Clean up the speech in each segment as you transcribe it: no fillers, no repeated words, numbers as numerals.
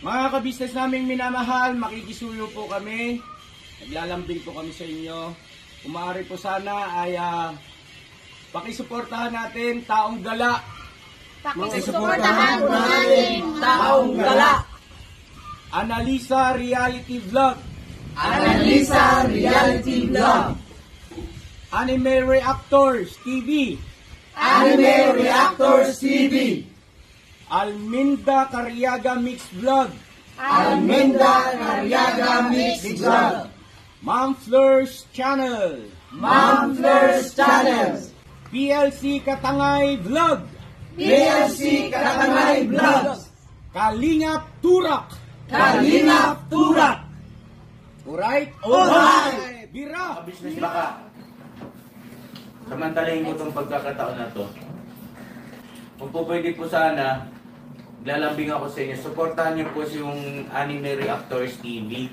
Mga kabisnes naming minamahal, makikisuyo po kami. Naglalambing po kami sa inyo. Kung maaari po sana ay pakisuportahan natin Taong Gala. Pakisuportahan po natin Taong Gala. Analisa Reality Vlog. Analisa Reality Vlog. Anime Reactors TV. Anime Reactors TV. Alminda Cariaga Mix Vlog. Alminda Cariaga Mix Vlog. Ma'am Fleurs Channel. Ma'am Fleurs Channel. PLC Katangay Vlog. PLC Katangay Vlog. Kalingap Turak. Kalingap Turak. Alright? Alright. Bira! Business baka samantalahin ko itong pagkakataon na to. Kung po pwede po sana, lalambing ako sa inyo. Supportahan niyo po yung Anime Reactors TV.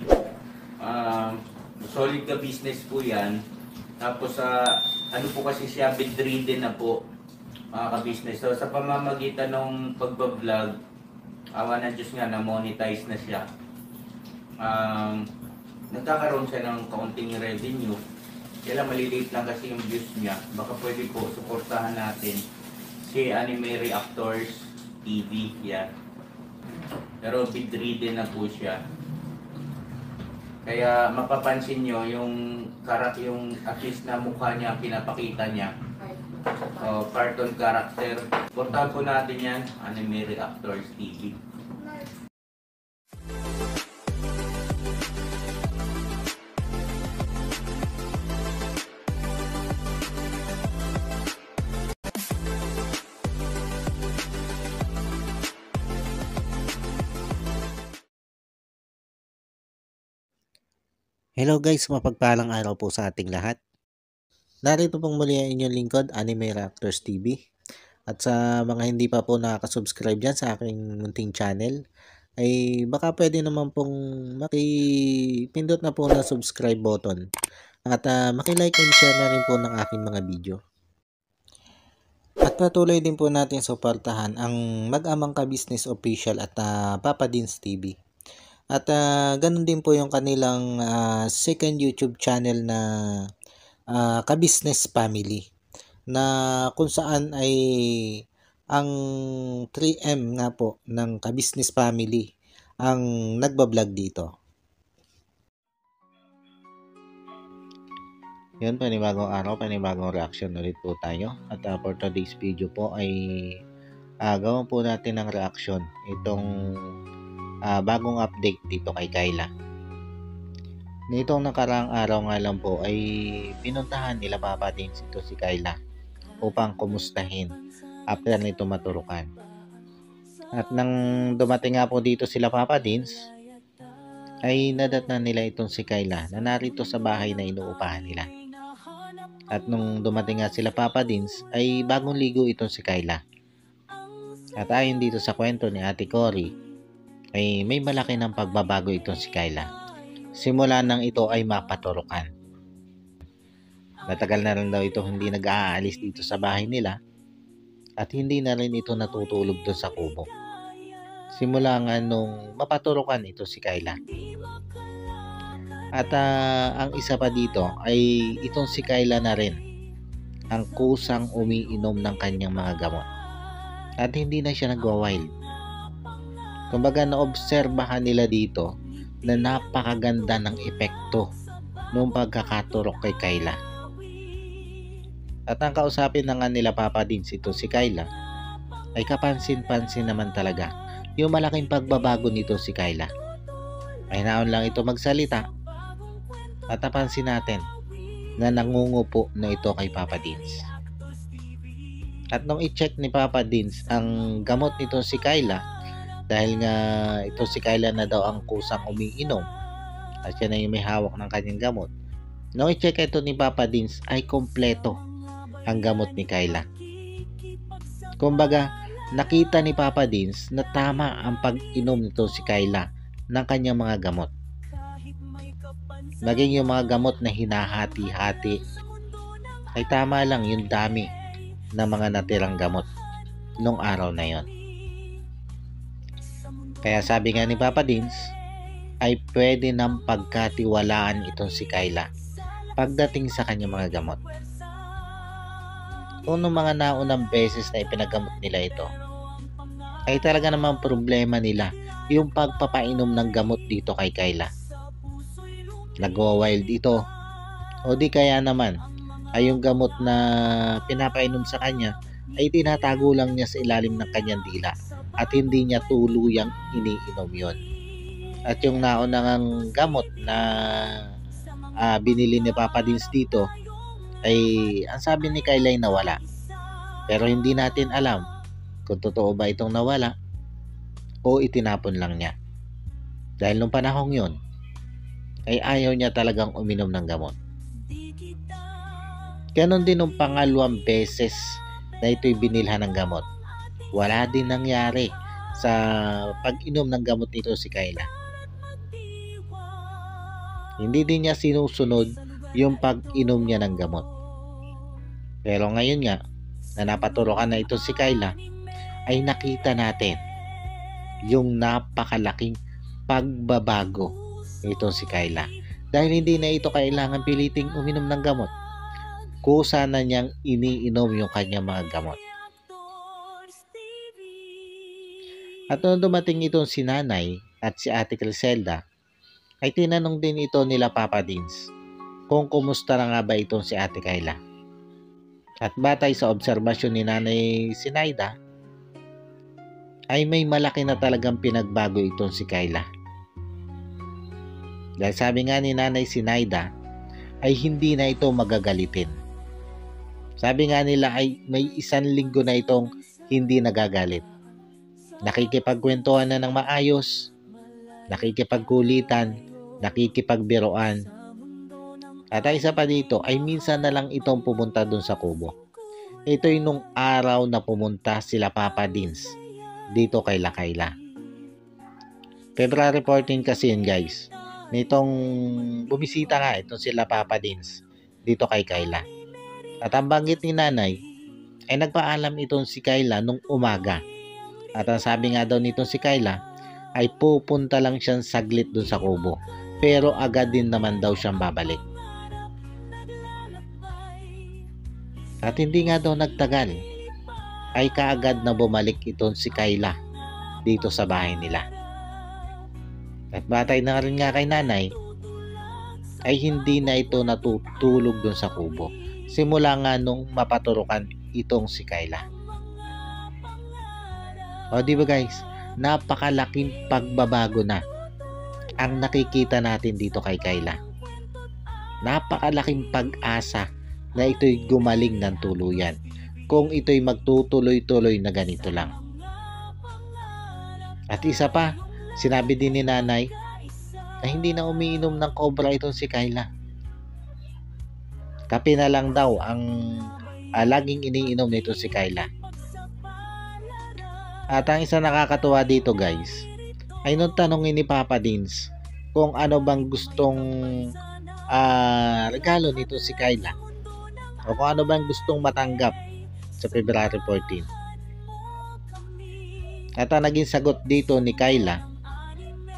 Solid ka business po yan. Tapos ano po kasi siya, bedridden na po mga ka-business. So sa pamamagitan ng pagbablog, awa ng Diyos nga, na-monetize na siya. Nagkakaroon siya ng kaunting revenue. Kaya maliliit lang kasi yung views niya. Baka pwede po suportahan natin si Anime Reactors TV. Yan. Pero bedridden na po siya. Kaya mapapansin nyo yung at least na mukha niya, pinapakita niya. Cartoon character. Suportahan po natin yan, Anime Reactors TV. Hello guys, mapagpalang araw po sa ating lahat. Narito pong muli ang inyong lingkod, Anime Reactors TV. At sa mga hindi pa po nakaka-subscribe dyan sa aking munting channel, ay baka pwede naman pong makipindot na po na subscribe button. At makilike and share na rin po ng aking mga video. At patuloy din po natin suportahan ang Mag-amang Ka-Business Official at Papa Dins TV. At ganun din po yung kanilang second YouTube channel na Ka-Business Family, na kung saan ay ang 3M nga po ng Ka-Business Family ang nagbablog dito. Yun, panibagong araw, panibagong reaction ulit po tayo. At for today's video po ay gawin po natin ng reaction itong bagong update dito kay Kyla. Nitong nakaraang araw nga lang po ay pinuntahan nila Papa Dins ito si Kyla upang kumustahin after nito maturukan. At nang dumating nga po dito sila Papa Dins ay nadatnan nila itong si Kyla na narito sa bahay na inuupahan nila. At nung dumating nga sila Papa Dins ay bagong ligo itong si Kyla. At ayon dito sa kwento ni Ate Cory ay may malaki ng pagbabago itong si Kyla. Simula nang ito ay mapaturukan. Matagal na rin daw ito hindi nag-aalis dito sa bahay nila at hindi na rin ito natutulog doon sa kubo. Simula nga nung mapaturukan ito si Kyla. At ang isa pa dito ay itong si Kyla na rin ang kusang umiinom ng kanyang mga gamot. At hindi na siya nagwa-wild. Kumbaga naobserbahan nila dito na napakaganda ng epekto noong pagkakaturok kay Kyla. At ang kausapin na nga nila Papa Dins ito si Kyla ay kapansin-pansin naman talaga yung malaking pagbabago nito si Kyla. Ay naon lang ito magsalita at napansin natin na nangungupo na ito kay Papa Dins. At nung i-check ni Papa Dins ang gamot nito si Kyla, dahil nga ito si Kyla na daw ang kusang umiinom at siya na yung may hawak ng kanyang gamot. Nung i-check ito ni Papa Dins ay kompleto ang gamot ni Kyla. Kumbaga nakita ni Papa Dins na tama ang pag-inom nito si Kyla ng kanyang mga gamot. Maging yung mga gamot na hinahati-hati ay tama lang yung dami ng mga natirang gamot nung araw na yon. Kaya sabi nga ni Papa Dins, ay pwede nang pagkatiwalaan itong si Kyla pagdating sa kanyang mga gamot. Kung noong mga naunang beses na ipinagamot nila ito, ay talaga namang problema nila yung pagpapainom ng gamot dito kay Kyla. Nagwa-wild ito, o di kaya naman ay yung gamot na pinapainom sa kanya ay tinatago lang niya sa ilalim ng kanyang dila at hindi niya tuluyang iniinom yon. At yung naunang gamot na binili ni Papa Dins dito ay ang sabi ni Kyla ay nawala. Pero hindi natin alam kung totoo ba itong nawala o itinapon lang niya. Dahil nung panahong yon ay ayaw niya talagang uminom ng gamot. Ganon din nung pangalawang beses na ito'y binilhan ng gamot. Wala din nangyari sa pag-inom ng gamot nito si Kyla. Hindi din niya sinusunod yung pag-inom niya ng gamot. Pero ngayon nga, na napaturokan na ito si Kyla, ay nakita natin yung napakalaking pagbabago nito si Kyla. Dahil hindi na ito kailangan piliting uminom ng gamot. Kusa na niyang iniinom yung kanyang mga gamot. At nung dumating itong si Nanay at si Ate Criselda, ay tinanong din ito nila Papa Dins kung kumusta na nga ba itong si Ate Kyla. At batay sa obserbasyon ni Nanay Sinaida, ay may malaki na talagang pinagbago itong si Kyla. Dahil sabi nga ni Nanay Sinaida, ay hindi na ito magagalitin. Sabi nga nila ay may 1 linggo na itong hindi nagagalit. Nakikipagkwentuhan na ng maayos, nakikipagkulitan, nakikipagbiroan. At isa pa dito ay minsan na lang itong pumunta dun sa kubo. Ito'y nung araw na pumunta sila Papa Dins dito kay Kyla. February 14 kasi yun guys. Nitong bumisita nga itong sila Papa Dins dito kay Kyla. At ang banggit ni Nanay ay nagpaalam itong si Kyla nung umaga. At ang sabi nga daw nitong si Kyla ay pupunta lang siyang saglit dun sa kubo. Pero agad din naman daw siyang babalik. At hindi nga daw nagtagal ay kaagad na bumalik itong si Kyla dito sa bahay nila. At batay na rin nga kay Nanay ay hindi na ito natutulog dun sa kubo. Simula nga nung mapaturukan itong si Kyla. O di ba guys, napakalaking pagbabago na ang nakikita natin dito kay Kyla. Napakalaking pag-asa na ito'y gumaling ng tuluyan kung ito'y magtutuloy-tuloy na ganito lang. At isa pa, sinabi din ni Nanay na hindi na umiinom ng cobra itong si Kyla. Kape na lang daw ang laging iniinom nito si Kyla. At ang isa nakakatuwa dito guys, ay nung tanongin ni Papa Dins kung ano bang gustong regalo nito si Kyla o kung ano bang gustong matanggap sa February 14. At ang naging sagot dito ni Kyla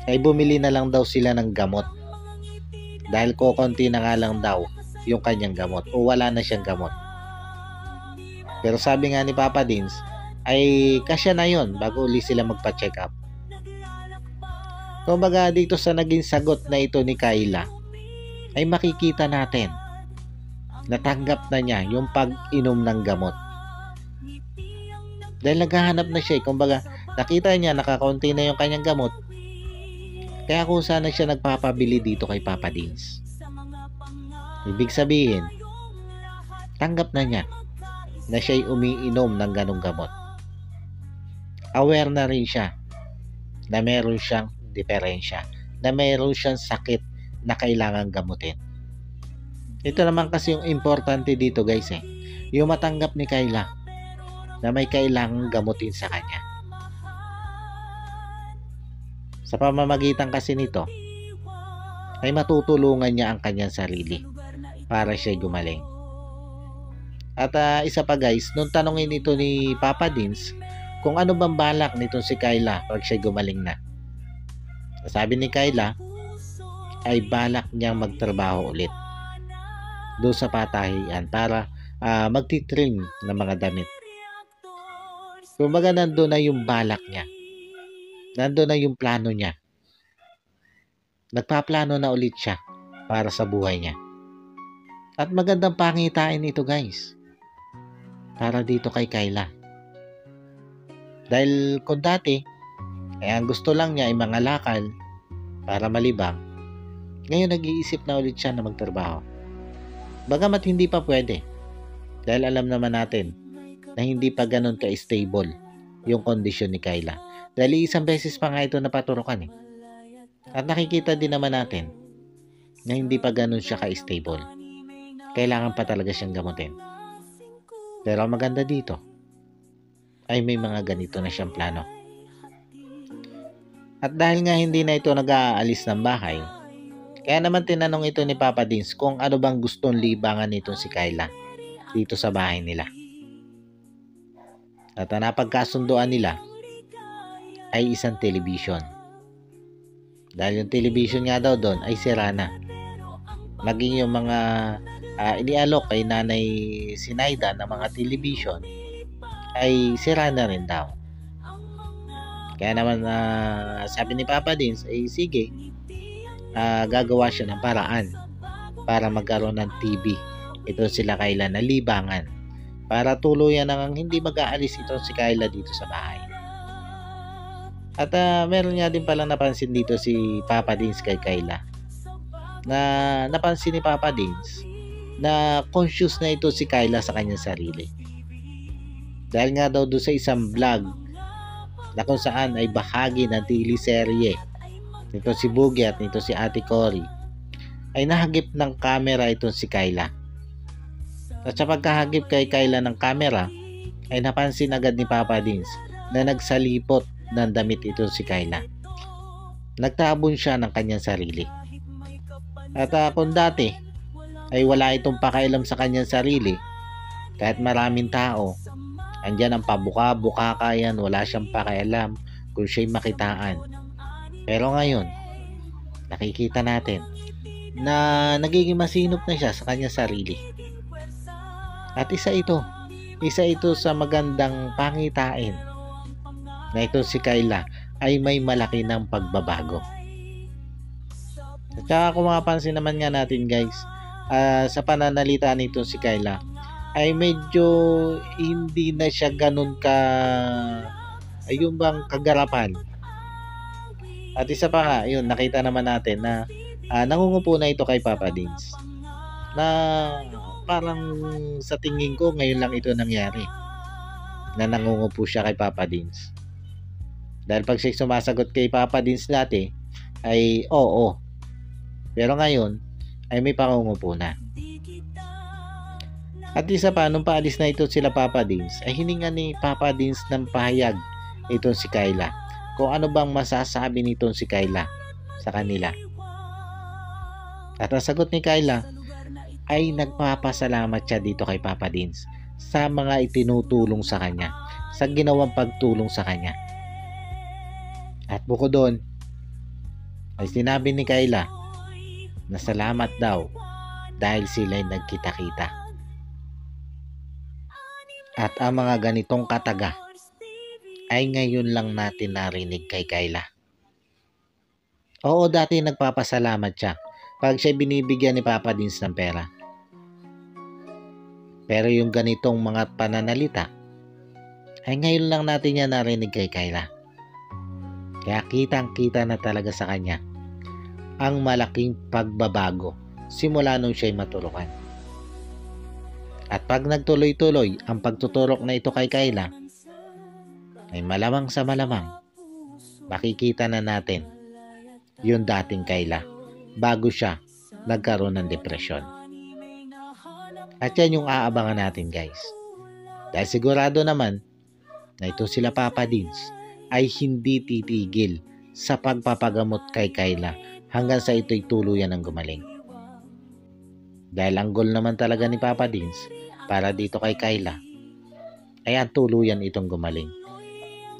ay bumili na lang daw sila ng gamot dahil kokonti na nga lang daw yung kanyang gamot o wala na siyang gamot. Pero sabi nga ni Papa Dins ay kasya na yon bago uli sila magpa-check up. Kumbaga dito sa naging sagot na ito ni Kyla ay makikita natin natanggap na niya yung pag-inom ng gamot. Dahil naghahanap na siya, kumbaga nakita niya nakakaunti na yung kanyang gamot. Kaya kung sana siya nagpapabili dito kay Papa Dins. Ibig sabihin, tanggap na niya na siya'y umiinom ng ganong gamot. Aware na rin siya na meron siyang diferensya, na meron siyang sakit na kailangan gamutin. Ito naman kasi yung importante dito guys yung matanggap ni Kyla na may kailangang gamutin sa kanya. Sa pamamagitan kasi nito ay matutulungan niya ang kanyang sarili para siya gumaling. At isa pa guys, nung tanongin ito ni Papa Dins kung ano bang balak nitong si Kyla pag siya gumaling na. Sabi ni Kyla ay balak niyang magtrabaho ulit doon sa patahian para magtitrim ng mga damit. Kumbaga nandun na yung balak niya. Nandun na yung plano niya. Nagpaplano na ulit siya para sa buhay niya. At magandang pangitain ito guys. Para dito kay Kyla. Dahil kung dati, ang gusto lang niya ay mangalakal para malibang, ngayon nag-iisip na ulit siya na magtrabaho. Bagamat hindi pa pwede. Dahil alam naman natin na hindi pa ganun ka-stable yung kondisyon ni Kyla. Dahil isang beses pa nga ito napaturukan eh. At nakikita din naman natin na hindi pa ganun siya ka-stable. Kailangan pa talaga siyang gamutin. Pero ang maganda dito ay may mga ganito na siyang plano. At dahil nga hindi na ito nag-aalis ng bahay, kaya naman tinanong ito ni Papa Dins kung ano bang gustong libangan nitong si Kyla dito sa bahay nila. At ang napagkasunduan nila ay isang television. Dahil yung television nga daw doon ay sira na. Maging yung mga inialok kay Nanay Sinaida ng mga television ay sira na rin daw. Kaya naman sabi ni Papa Dins ay sige, gagawa siya ng paraan para magkaroon ng TV ito sila Kyla na libangan para tuluyan nang hindi mag-aalis ito si Kyla dito sa bahay. At meron nga din palang napansin dito si Papa Dins kay Kyla na napansin ni Papa Dins na conscious na ito si Kyla sa kanyang sarili. Dahil nga daw doon sa isang vlog na kung saan ay bahagi ng teleserye nito si Boogie at nito si Ate Cory, ay nahagip ng camera itong si Kyla. At sa pagkahagip kay Kyla ng camera, ay napansin agad ni Papa Dins na nagsalipot ng damit itong si Kyla. Nagtabon siya ng kanyang sarili. At kung dati ay wala itong pakailam sa kanyang sarili, kahit maraming tao, andyan ang pabuka-buka kayan, wala siyang pakialam kung siya'y makitaan. Pero ngayon, nakikita natin na nagiging masinop na siya sa kanyang sarili. At isa ito sa magandang pangitain na ito si Kyla ay may malaki ng pagbabago. At saka kung mapapansin naman nga natin guys, sa pananalita nito si Kyla ay medyo hindi na siya ganun yung bang kagarapan. At isa pa nga, yun, nakita naman natin na nangungupo na ito kay Papa Dins. Na parang sa tingin ko ngayon lang ito nangyari. Na nangungupo siya kay Papa Dins. Dahil pag siya sumasagot kay Papa Dins dati ay oo. Pero ngayon ay may pangungupo na. At isa pa, nung paalis na ito sila Papa Dins, ay hininga ni Papa Dins ng pahayag itong si Kyla. Kung ano bang masasabi nitong si Kyla sa kanila. At ang sagot ni Kyla ay nagpapasalamat siya dito kay Papa Dins sa mga itinutulong sa kanya, sa ginawang pagtulong sa kanya. At bukod doon, ay sinabi ni Kyla na salamat daw dahil sila'y nagkita-kita. At ang mga ganitong kataga ay ngayon lang natin narinig kay Kyla. Oo, dati nagpapasalamat siya pag siya binibigyan ni Papa Dins ng pera. Pero yung ganitong mga pananalita ay ngayon lang natin yan narinig kay Kyla. Kaya kitang-kita na talaga sa kanya ang malaking pagbabago simula nung siya'y maturukan. At pag nagtuloy-tuloy ang pagtuturok na ito kay Kyla, ay malamang sa malamang makikita na natin yung dating Kyla bago siya nagkaroon ng depresyon. At yan yung aabangan natin guys. Dahil sigurado naman na ito sila Papa Dins ay hindi titigil sa pagpapagamot kay Kyla hanggang sa ito'y tuluyan ng gumaling. Dahil ang goal naman talaga ni Papa Dins para dito kay Kyla ay ang tuluyan itong gumaling.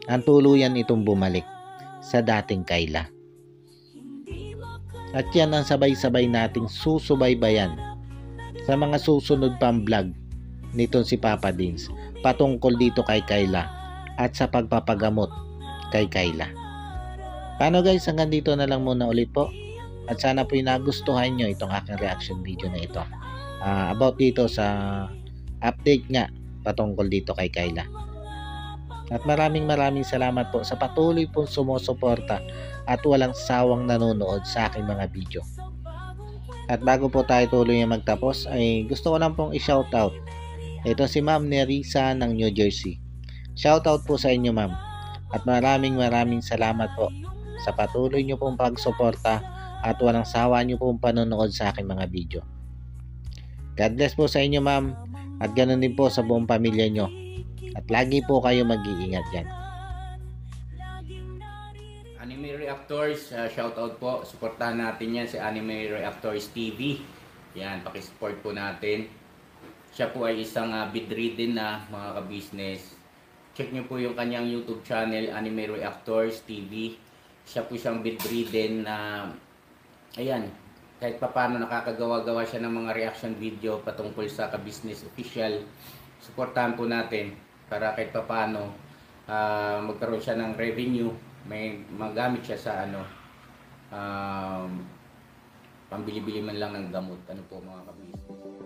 ang tuluyan itong bumalik sa dating Kayla. At yan ang sabay-sabay nating susubaybayan sa mga susunod pang vlog nitong si Papa Dins patungkol dito kay Kayla at sa pagpapagamot kay Kayla. Paano guys, hanggang dito na lang muna ulit po. At sana po nagustuhan nyo itong aking reaction video na ito. About dito sa update nga patungkol dito kay Kayla. At maraming salamat po sa patuloy pong sumusuporta at walang sawang nanonood sa aking mga video. At bago po tayo tuloy magtapos ay gusto ko lang pong i-shoutout. Ito si Ma'am Nerissa ng New Jersey. Shoutout po sa inyo ma'am. At maraming salamat po sa patuloy nyo pong pagsuporta at walang sawa nyo pong panonood sa aking mga video. God bless po sa inyo ma'am. At ganoon din po sa buong pamilya nyo. At lagi po kayo mag-iingat yan. Anime Reactors, shoutout po. Suportahan natin yan si Anime Reactors TV. Yan, pakisupport po natin. Siya po ay isang bedridden na mga ka-business. Check nyo po yung kanyang YouTube channel, Anime Reactors TV. Siya po siyang bedridden na, ayan, kahit papano nakakagawa-gawa siya ng mga reaction video patungkol sa ka-business official. Suportahan po natin para kahit papano magkaroon siya ng revenue, may magamit siya sa pambili-bili man lang ng gamot. Ano po mga ka-business.